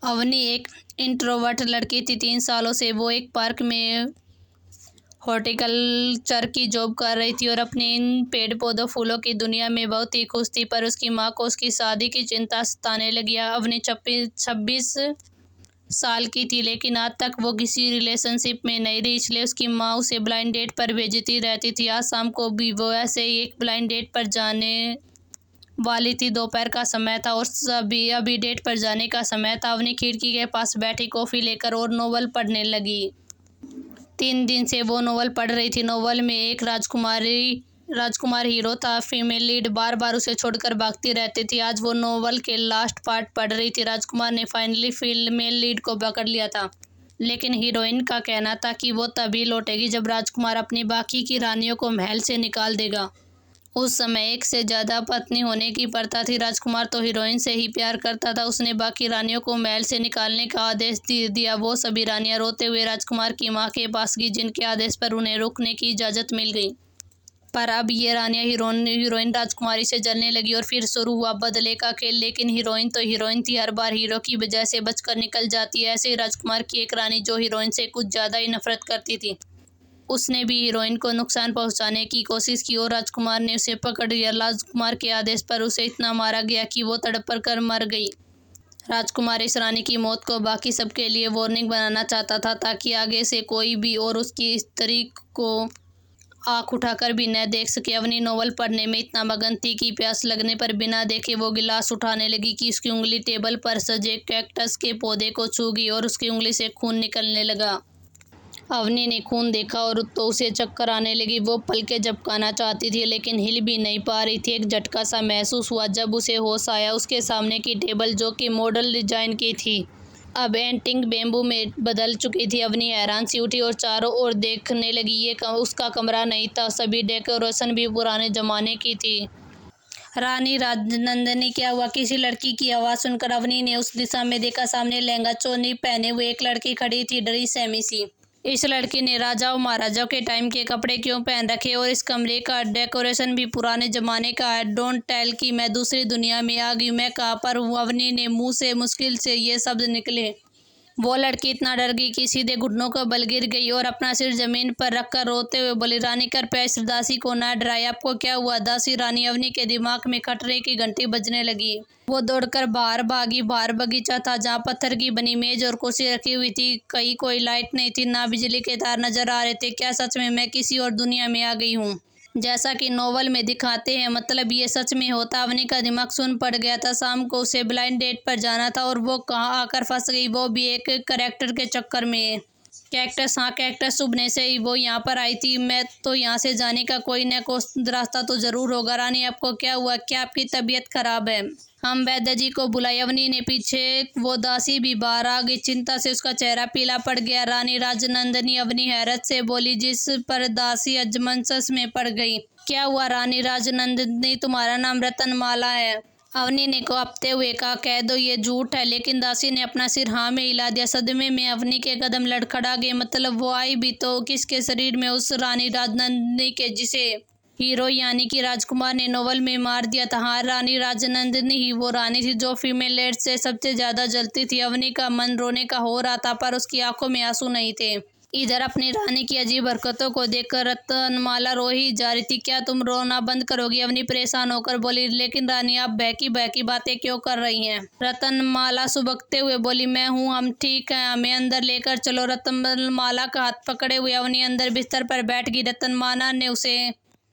अवनी एक इंट्रोवर्ट लड़की थी। 3 सालों से वो एक पार्क में हॉर्टिकल्चर की जॉब कर रही थी और अपने इन पेड़ पौधों फूलों की दुनिया में बहुत ही खुश थी। पर उसकी माँ को उसकी शादी की चिंता सताने लगी। अवनी 26 साल की थी, लेकिन आज तक वो किसी रिलेशनशिप में नहीं रही, इसलिए उसकी माँ उसे ब्लाइंड डेट पर भेजती रहती थी। आज शाम को भी वो ऐसे ही एक ब्लाइंड डेट पर जाने वाली थी। दोपहर का समय था और सभी अभी डेट पर जाने का समय था। अवनी खिड़की के पास बैठी कॉफी लेकर और नोवेल पढ़ने लगी। 3 दिन से वो नोवेल पढ़ रही थी। नोवेल में एक राजकुमार हीरो था। फीमेल लीड बार बार उसे छोड़कर भागती रहती थी। आज वो नोवेल के लास्ट पार्ट पढ़ रही थी। राजकुमार ने फाइनली फीमेल लीड को पकड़ लिया था, लेकिन हीरोइन का कहना था कि वो तभी लौटेगी जब राजकुमार अपनी बाकी की रानियों को महल से निकाल देगा। उस समय एक से ज्यादा पत्नी होने की प्रथा थी। राजकुमार तो हीरोइन से ही प्यार करता था। उसने बाकी रानियों को महल से निकालने का आदेश दिया। वो सभी रानियां रोते हुए राजकुमार की मां के पास गई, जिनके आदेश पर उन्हें रुकने की इजाजत मिल गई। पर अब ये रानियां हीरोइन राजकुमारी से जलने लगी और फिर शुरू हुआ बदले का खेल। लेकिन हीरोइन तो हीरोइन थी, हर बार हीरो की वजह से बचकर निकल जाती है। ऐसे ही राजकुमार की एक रानी जो हीरोइन से कुछ ज्यादा ही नफरत करती थी, उसने भी हीरोइन को नुकसान पहुंचाने की कोशिश की और राजकुमार ने उसे पकड़ लिया। राजकुमार के आदेश पर उसे इतना मारा गया कि वो तड़प कर मर गई। राजकुमार इस रानी की मौत को बाकी सबके लिए वार्निंग बनाना चाहता था, ताकि आगे से कोई भी और उसकी स्त्री को आंख उठाकर भी न देख सके। अवनी नोवेल पढ़ने में इतना मगन थी कि प्यास लगने पर बिना देखे वो गिलास उठाने लगी कि उसकी उंगली टेबल पर सजे कैक्टस के पौधे को छू गई और उसकी उंगली से खून निकलने लगा। अवनी ने खून देखा और तो उसे चक्कर आने लगी। वो पलकें झपकाना चाहती थी, लेकिन हिल भी नहीं पा रही थी। एक झटका सा महसूस हुआ जब उसे होश आया। उसके सामने की टेबल, जो कि मॉडल डिजाइन की थी, अब एंटीक बेम्बू में बदल चुकी थी। अवनी हैरान सी उठी और चारों ओर देखने लगी। ये उसका कमरा नहीं था, सभी डेकोरेशन भी पुराने जमाने की थी। रानी राजनंदिनी, क्या हुआ? किसी लड़की की आवाज़ सुनकर अवनी ने उस दिशा में देखा। सामने लहंगा चोली पहने हुए एक लड़की खड़ी थी, डरी सहमी सी। इस लड़की ने राजाओं महाराजाओं के टाइम के कपड़े क्यों पहन रखे, और इस कमरे का डेकोरेशन भी पुराने जमाने का है। डोंट टेल कि मैं दूसरी दुनिया में आ गई। मैं कहाँ पर हूँ? अवनी ने मुंह से मुश्किल से ये शब्द निकले। वो लड़की इतना डर गई कि सीधे घुटनों को बल गिर गई और अपना सिर जमीन पर रखकर रोते हुए बोली, रानी कृपया इस दासी को ना डराए। आपको क्या हुआ दासी रानी? अवनी के दिमाग में खतरे की घंटी बजने लगी। वो दौड़कर बाहर भागी। बाहर बगीचा था, जहाँ पत्थर की बनी मेज और कुर्सी रखी हुई थी। कहीं कोई लाइट नहीं थी, ना बिजली के तार नजर आ रहे थे। क्या सच में मैं किसी और दुनिया में आ गई हूँ, जैसा कि नोवेल में दिखाते हैं? मतलब ये सच में होता? अवनी का दिमाग सुन पड़ गया था। शाम को उसे ब्लाइंड डेट पर जाना था और वो कहाँ आकर फंस गई, वो भी एक कैरेक्टर के चक्कर में। कैक्टस, हाँ कैक्टस, सुबह से ही वो यहाँ पर आई थी। मैं तो यहाँ से जाने का कोई न कोई रास्ता तो जरूर होगा। रानी आपको क्या हुआ? क्या आपकी तबीयत खराब है? हम वैद्य जी को बुलाए। अवनी ने पीछे वो दासी भी बाहर आ गई। चिंता से उसका चेहरा पीला पड़ गया। रानी राजनंदिनी, अवनी हैरत से बोली, जिस पर दासी अजमंसस में पड़ गई। क्या हुआ रानी राजनंदिनी? तुम्हारा नाम रतनमाला है? अवनी ने कांपते हुए कहा। कह दो ये झूठ है। लेकिन दासी ने अपना सिर हाँ में हिला दिया। सदमे में अवनी के कदम लड़खड़ा गए। मतलब वो आई भी तो किसके शरीर में? उस रानी राजनंदिनी के जिसे हीरो यानी कि राजकुमार ने नोवेल में मार दिया था। हाँ, रानी राजनंदिनी ही वो रानी थी जो फीमेल लीड से सबसे ज्यादा जलती थी। अवनी का मन रोने का हो रहा था, पर उसकी आंखों में आंसू नहीं थे। इधर अपनी रानी की अजीब हरकतों को देखकर रतनमाला रो ही जा रही थी। क्या तुम रोना बंद करोगी? अवनी परेशान होकर बोली। लेकिन रानी आप बहकी बहकी बातें क्यों कर रही हैं? रतनमाला सुबकते हुए बोली, मैं हूँ, हम ठीक हैं, हमें अंदर लेकर चलो। रतनमाला का हाथ पकड़े हुए अवनी अंदर बिस्तर पर बैठ गई। रतनमाला ने उसे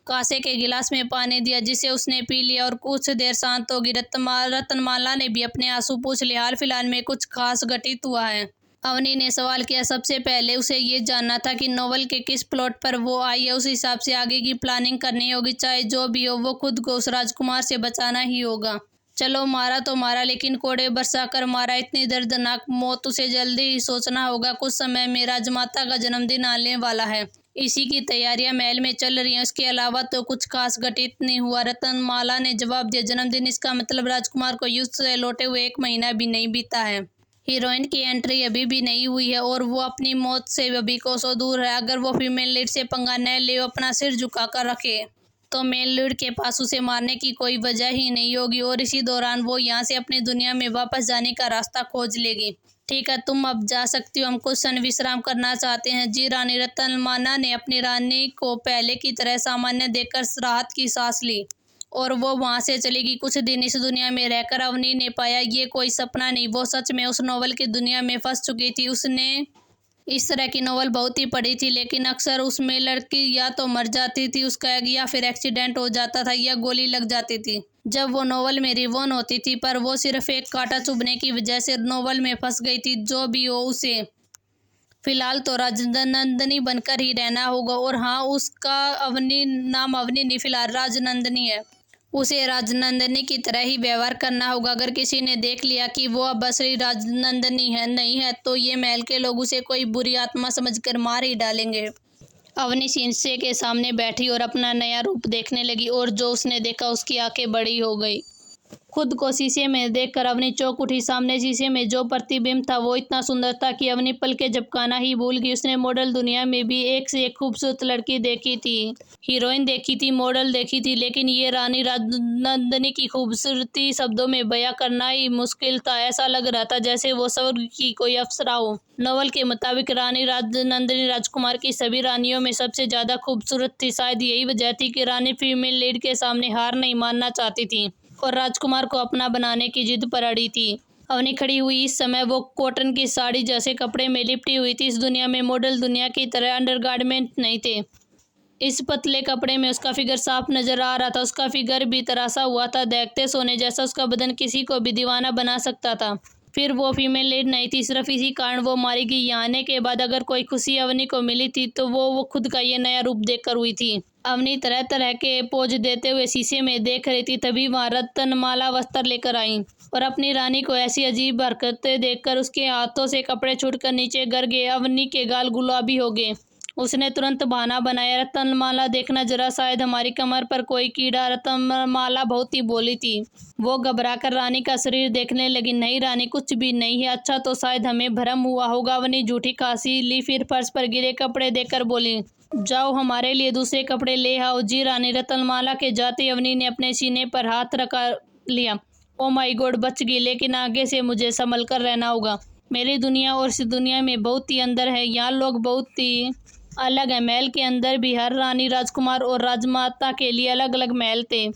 कांसे के गिलास में पानी दिया, जिसे उसने पी लिया और कुछ देर शांत होगी। रतनमाला ने भी अपने आंसू पूछ लिए। हाल फिलहाल में कुछ खास घटित हुआ है? अवनी ने सवाल किया। सबसे पहले उसे ये जानना था कि नोवेल के किस प्लॉट पर वो आई है। उस हिसाब से आगे की प्लानिंग करनी होगी। चाहे जो भी हो, वो खुद को उस राजकुमार से बचाना ही होगा। चलो मारा तो मारा, लेकिन कोड़े बरसा कर मारा। इतनी दर्दनाक मौत उसे जल्दी ही सोचना होगा। कुछ समय में राजमाता का जन्मदिन आने वाला है। इसी की तैयारियां महल में चल रही हैं। उसके अलावा तो कुछ खास घटित नहीं हुआ। रतनमाला ने जवाब दिया। जन्मदिन? इसका मतलब राजकुमार को युद्ध से लौटे हुए 1 महीना भी नहीं बीता है। हीरोइन की एंट्री अभी भी नहीं हुई है और वो अपनी मौत से अभी कोसों दूर है। अगर वो फीमेल लीड से पंगा न ले, अपना सिर झुका कर रखे तो मेन लीड के पास उसे मारने की कोई वजह ही नहीं होगी और इसी दौरान वो यहाँ से अपनी दुनिया में वापस जाने का रास्ता खोज लेगी। ठीक है, तुम अब जा सकती हो, हम कुछ क्षण विश्राम करना चाहते हैं। जी। रानी रत्नमाला ने अपनी रानी को पहले की तरह सामान्य देखकर राहत की सांस ली और वो वहाँ से चली गई। कुछ दिन इस दुनिया में रहकर अवनी ने पाया ये कोई सपना नहीं, वो सच में उस नोवेल की दुनिया में फंस चुकी थी। उसने इस तरह की नोवेल बहुत ही पढ़ी थी, लेकिन अक्सर उसमें लड़की या तो मर जाती थी उसका, या फिर एक्सीडेंट हो जाता था या गोली लग जाती थी जब वो नोवेल में रिवॉन होती थी। पर वो सिर्फ एक कांटा चुभने की वजह से नोवेल में फंस गई थी। जो भी हो, उसे फिलहाल तो राजनंदिनी बनकर ही रहना होगा। और हाँ, उसका अवनी नाम अवनी नहीं, फिलहाल राजनंदिनी है। उसे राजनंदिनी की तरह ही व्यवहार करना होगा। अगर किसी ने देख लिया कि वो अब असली राजनंदिनी है नहीं है, तो ये महल के लोग उसे कोई बुरी आत्मा समझकर मार ही डालेंगे। अवनी शीशे के सामने बैठी और अपना नया रूप देखने लगी और जो उसने देखा उसकी आंखें बड़ी हो गई। खुद को शीशे में देखकर अवनी चौंक उठी। सामने शीशे में जो प्रतिबिंब था वो इतना सुंदर था कि अवनी पलकें झपकाना ही भूल गई। उसने मॉडल दुनिया में भी एक से एक खूबसूरत लड़की देखी थी, हीरोइन देखी थी, मॉडल देखी थी, लेकिन ये रानी राजनंदिनी की खूबसूरती शब्दों में बयां करना ही मुश्किल था। ऐसा लग रहा था जैसे वो स्वर्ग की कोई अप्सरा हो। नॉवल के मुताबिक रानी राजनंदिनी राजकुमार की सभी रानियों में सबसे ज्यादा खूबसूरत थी। शायद यही वजह थी कि रानी फीमेल लीड के सामने हार नहीं मानना चाहती थी और राजकुमार को अपना बनाने की जिद पर अड़ी थी। अवनी खड़ी हुई इस समय वो कॉटन की साड़ी जैसे कपड़े में लिपटी हुई थी। इस दुनिया में मॉडल दुनिया की तरह अंडरगारमेंट नहीं थे। इस पतले कपड़े में उसका फिगर साफ नजर आ रहा था। उसका फिगर भी तरासा हुआ था, देखते सोने जैसा। उसका बदन किसी को भी दीवाना बना सकता था। फिर वो फीमेल लीड नहीं थी, सिर्फ इसी कारण वो मारी गई। यहाँ आने के बाद अगर कोई खुशी अवनी को मिली थी तो वो खुद का ये नया रूप देखकर हुई थी। अवनी तरह तरह के पोज देते हुए शीशे में देख रही थी, तभी वहाँ रत्नमाला वस्त्र लेकर आई और अपनी रानी को ऐसी अजीब हरकतें देखकर उसके हाथों से कपड़े छूटकर नीचे गिर गए। अवनी के गाल गुलाबी हो गए। उसने तुरंत बहाना बनाया, रत्नमाला देखना जरा, शायद हमारी कमर पर कोई कीड़ा। रत्नमाला बहुत ही बोली थी। वो घबराकर रानी का शरीर देखने लगी। नहीं रानी, कुछ भी नहीं है। अच्छा, तो शायद हमें भ्रम हुआ होगा। अवनी झूठी खांसी ली, फिर फर्श पर गिरे कपड़े देखकर बोली, जाओ हमारे लिए दूसरे कपड़े ले आओ। जी। रानी रत्नमाला के जाते अवनी ने अपने सीने पर हाथ रखा लिया। ओ माय गॉड, बच गई, लेकिन आगे से मुझे संभल कर रहना होगा। मेरी दुनिया और इस दुनिया में बहुत ही अंदर है। यहाँ लोग बहुत ही अलग है। महल के अंदर भी हर रानी, राजकुमार और राजमाता के लिए अलग अलग महल थे।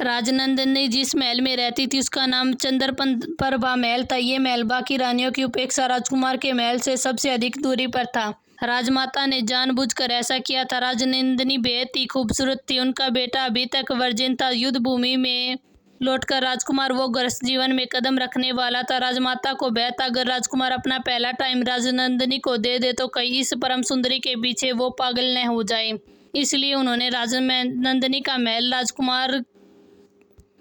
राजनंदिनी जिस महल में रहती थी उसका नाम चंद्रप्रभा महल था। ये महल बाकी रानियों की उपेक्षा राजकुमार के महल से सबसे अधिक दूरी पर था। राजमाता ने जानबूझकर ऐसा किया था। राजनंदिनी बेहद ही खूबसूरत थी। उनका बेटा अभी तक वर्जिन था। युद्ध भूमि में लौटकर राजकुमार वो गृहस्थ जीवन में कदम रखने वाला था। राजमाता को भय था, अगर राजकुमार अपना पहला टाइम राजनंदिनी को दे दे तो कहीं इस परम सुंदरी के पीछे वो पागल न हो जाए। इसलिए उन्होंने राजनंदिनी का महल राजकुमार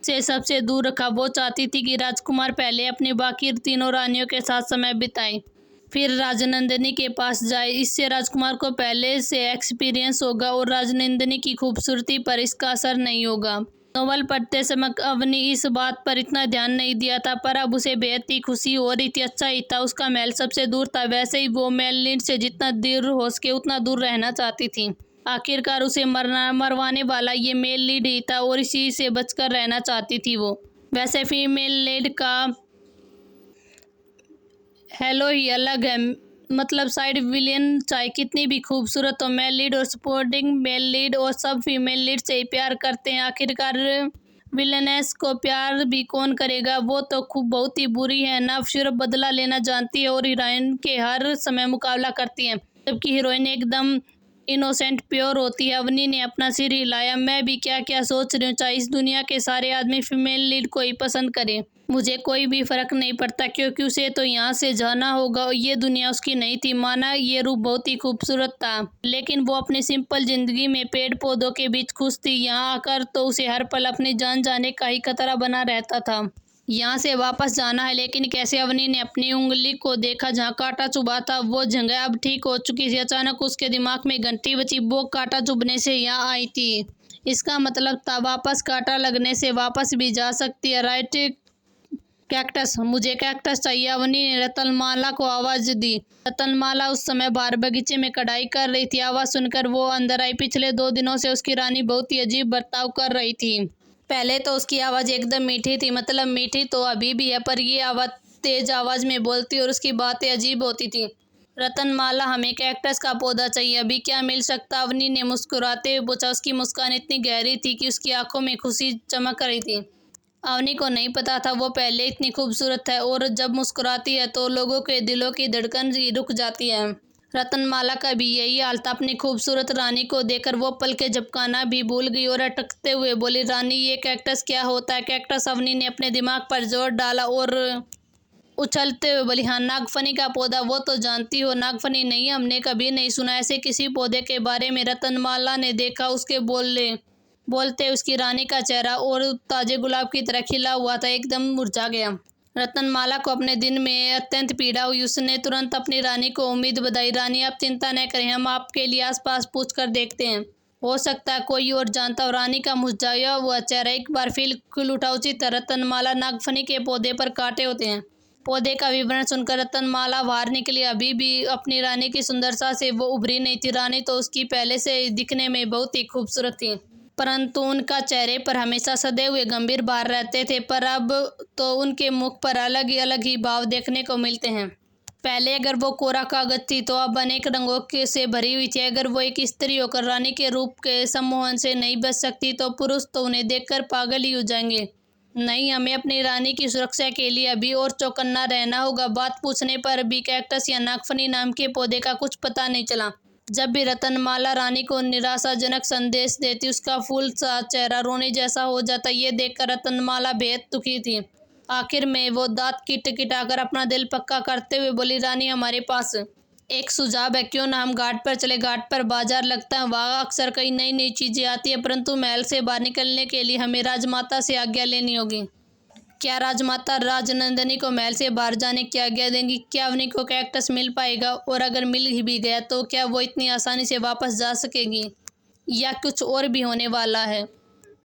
से सबसे दूर रखा। वो चाहती थी कि राजकुमार पहले अपनी बाकी तीनों रानियों के साथ समय बिताए, फिर राजनंदिनी के पास जाए। इससे राजकुमार को पहले से एक्सपीरियंस होगा और राजनंदिनी की खूबसूरती पर इसका असर नहीं होगा। नोवेल पढ़ते समय अवनी इस बात पर इतना ध्यान नहीं दिया था, पर अब उसे बेहद ही खुशी हो रही थी। अच्छा ही था, उसका महल सबसे दूर था। वैसे ही वो मेन लीड से जितना दूर हो सके उतना दूर रहना चाहती थी। आखिरकार उसे मरवाने वाला ये मेल लीड ही था और इसी से बचकर रहना चाहती थी वो। वैसे फीमेल लीड का हेलो ही अलग है, मतलब साइड विलियन चाहे कितनी भी खूबसूरत हो, मेल लीड और सपोर्टिंग मेल लीड और सब फीमेल लीड से ही प्यार करते हैं। आखिरकार विलेनेस को प्यार भी कौन करेगा, वो तो खूब बहुत ही बुरी है ना, सिर्फ बदला लेना जानती है और हीरोइन के हर समय मुकाबला करती है, जबकि हीरोइन एकदम इनोसेंट प्योर होती है। अवनी ने अपना सिर हिलाया। मैं भी क्या क्या सोच रही हूँ, चाहे इस दुनिया के सारे आदमी फीमेल लीड को ही पसंद करें, मुझे कोई भी फर्क नहीं पड़ता, क्योंकि उसे तो यहाँ से जाना होगा। ये दुनिया उसकी नहीं थी। माना ये रूप बहुत ही खूबसूरत था, लेकिन वो अपनी सिंपल जिंदगी में पेड़ पौधों के बीच खुश थी। यहाँ आकर तो उसे हर पल अपनी जान जाने का ही खतरा बना रहता था। यहाँ से वापस जाना है, लेकिन कैसे? अवनी ने अपनी उंगली को देखा जहाँ कांटा चुभा था। वो जगह अब ठीक हो चुकी थी। अचानक उसके दिमाग में घंटी बची। वो कांटा चुभने से यहाँ आई थी, इसका मतलब था वापस कांटा लगने से वापस भी जा सकती है। राइट कैक्टस, मुझे कैक्टस चाहिए, अवनी ने रतनमाला को आवाज दी। रतनमाला उस समय बाहर बगीचे में कढ़ाई कर रही थी। आवाज सुनकर वो अंदर आई। पिछले 2 दिनों से उसकी रानी बहुत ही अजीब बर्ताव कर रही थी। पहले तो उसकी आवाज एकदम मीठी थी, मतलब मीठी तो अभी भी है, पर ये आवाज तेज आवाज में बोलती और उसकी बातें अजीब होती थी। रतनमाला, हमें कैक्टस का पौधा चाहिए, अभी क्या मिल सकता? अवनी ने मुस्कुराते हुए पूछा। उसकी मुस्कान इतनी गहरी थी कि उसकी आंखों में खुशी चमक रही थी। अवनी को नहीं पता था वो पहले इतनी खूबसूरत है और जब मुस्कुराती है तो लोगों के दिलों की धड़कन रुक जाती है। रतनमाला का भी यही हाल था। अपनी खूबसूरत रानी को देखकर वो पल के झपकाना भी भूल गई और अटकते हुए बोली, रानी ये कैक्टस क्या होता है? कैक्टस, अवनी ने अपने दिमाग पर जोर डाला और उछलते हुए बोली, हाँ, नागफनी का पौधा, वो तो जानती हो। नागफनी नहीं, हमने कभी नहीं सुना ऐसे किसी पौधे के बारे में। रतनमाला ने देखा उसके बोलते उसकी रानी का चेहरा और ताजे गुलाब की तरह खिला हुआ था एकदम मुरझा गया। रतनमाला को अपने दिन में अत्यंत पीड़ा हुई। उसने तुरंत अपनी रानी को उम्मीद बधाई। रानी, आप चिंता न करें, हम आपके लिए आसपास पूछ कर देखते हैं, हो सकता है कोई और जानता हो। रानी का मुरझाया हुआ चेहरा एक बार फिर खिल उठा। उसी तरह रतनमाला, नागफनी के पौधे पर कांटे होते हैं। पौधे का विवरण सुनकर रतनमाला बाहर निकली। अभी भी अपनी रानी की सुंदरता से वो उभरी नहीं थी। रानी तो उसकी पहले से दिखने में बहुत ही खूबसूरत थी, परंतु उनका चेहरे पर हमेशा सदे हुए गंभीर भाव रहते थे, पर अब तो उनके मुख पर अलग ही भाव देखने को मिलते हैं। पहले अगर वो कोरा कागज थी तो अब अनेक रंगों से भरी हुई थी। अगर वो एक स्त्री होकर रानी के रूप के सम्मोहन से नहीं बच सकती तो पुरुष तो उन्हें देखकर पागल ही हो जाएंगे। नहीं, हमें अपनी रानी की सुरक्षा के लिए अभी और चौकन्ना रहना होगा। बात पूछने पर भी कैक्टस या नागफनी नाम के पौधे का कुछ पता नहीं चला। जब भी रतनमाला रानी को निराशाजनक संदेश देती, उसका फूल सा चेहरा रोने जैसा हो जाता। ये देखकर रतनमाला बेहद दुखी थी। आखिर में वो दांत किटकिटाकर अपना दिल पक्का करते हुए बोली, रानी, हमारे पास एक सुझाव है, क्यों ना हम घाट पर चले? घाट पर बाजार लगता है, वहाँ अक्सर कई नई नई चीजें आती हैं, परंतु महल से बाहर निकलने के लिए हमें राजमाता से आज्ञा लेनी होगी। क्या राजमाता राजनंदिनी को महल से बाहर जाने की आज्ञा देंगी? क्या अवनी को कैक्टस मिल पाएगा? और अगर मिल ही भी गया तो क्या वो इतनी आसानी से वापस जा सकेगी, या कुछ और भी होने वाला है?